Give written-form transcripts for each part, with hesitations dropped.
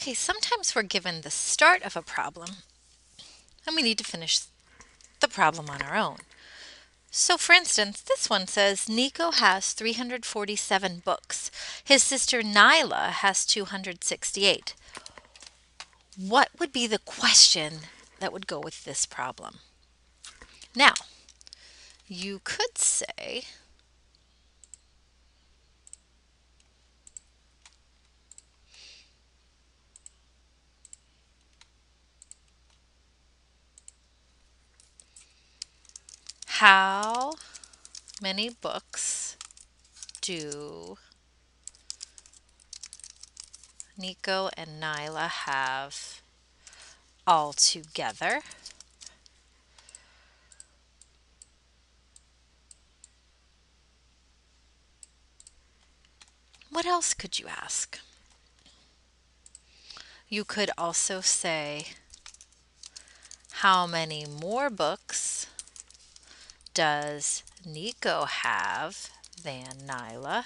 Okay, sometimes we're given the start of a problem and we need to finish the problem on our own. So, for instance, this one says Nico has 347 books. His sister Nyla has 268. What would be the question that would go with this problem? Now, you could say, how many books do Nico and Nyla have all together? What else could you ask? You could also say, how many more books does Nico have than Nyla?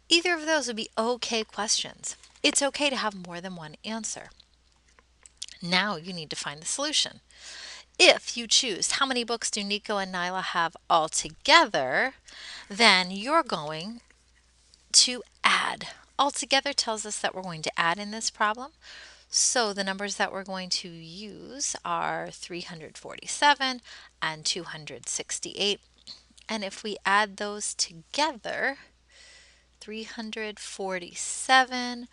Either of those would be okay questions. It's okay to have more than one answer. Now you need to find the solution. If you choose how many books do Nico and Nyla have all together, then you're going to add. Altogether tells us that we're going to add in this problem. So the numbers that we're going to use are 347 and 268. And if we add those together, 347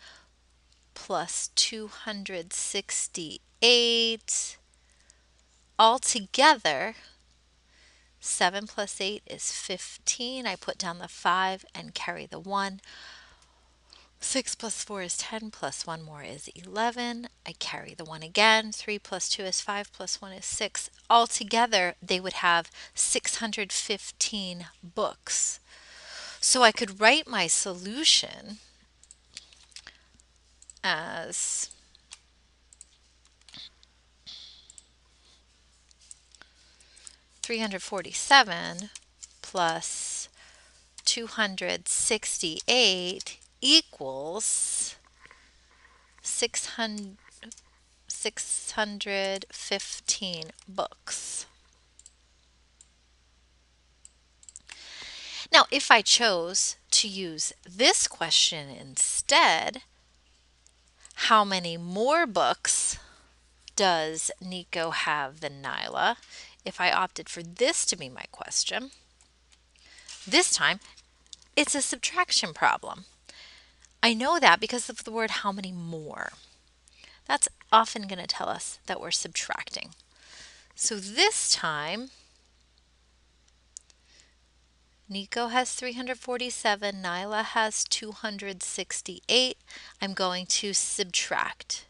plus 268, altogether 7 plus 8 is 15. I put down the 5 and carry the 1. 6 plus 4 is 10, plus 1 more is 11. I carry the 1 again. 3 plus 2 is 5, plus 1 is 6. Altogether, they would have 615 books. So I could write my solution as 347 plus 268 equals 615 books. Now, if I chose to use this question instead, how many more books does Nico have than Nyla? If I opted for this to be my question, this time it's a subtraction problem. I know that because of the word how many more. That's often going to tell us that we're subtracting. So this time, Nico has 347, Nyla has 268. I'm going to subtract.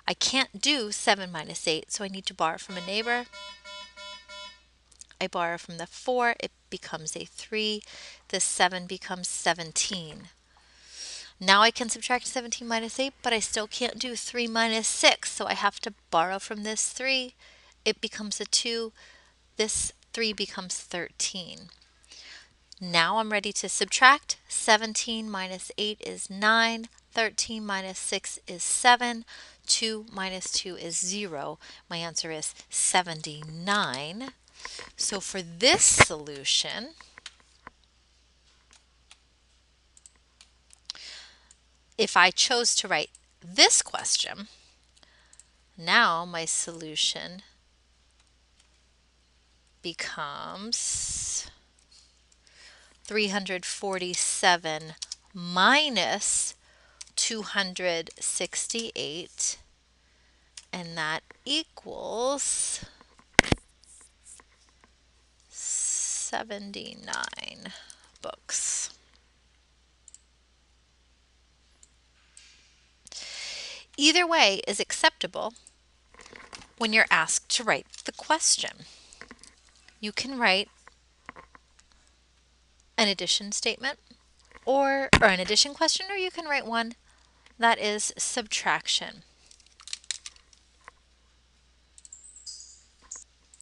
I can't do 7 minus 8, so I need to borrow from a neighbor. I borrow from the 4, it becomes a 3. The 7 becomes 17. Now I can subtract 17 minus 8, but I still can't do 3 minus 6, so I have to borrow from this 3. It becomes a 2. This 3 becomes 13. Now I'm ready to subtract. 17 minus 8 is 9. 13 minus 6 is 7. 2 minus 2 is 0. My answer is 79. So for this solution, if I chose to write this question, now my solution becomes 347 minus 268, and that equals 79 books. Either way is acceptable when you're asked to write the question. You can write an addition statement or an addition question, or you can write one that is subtraction.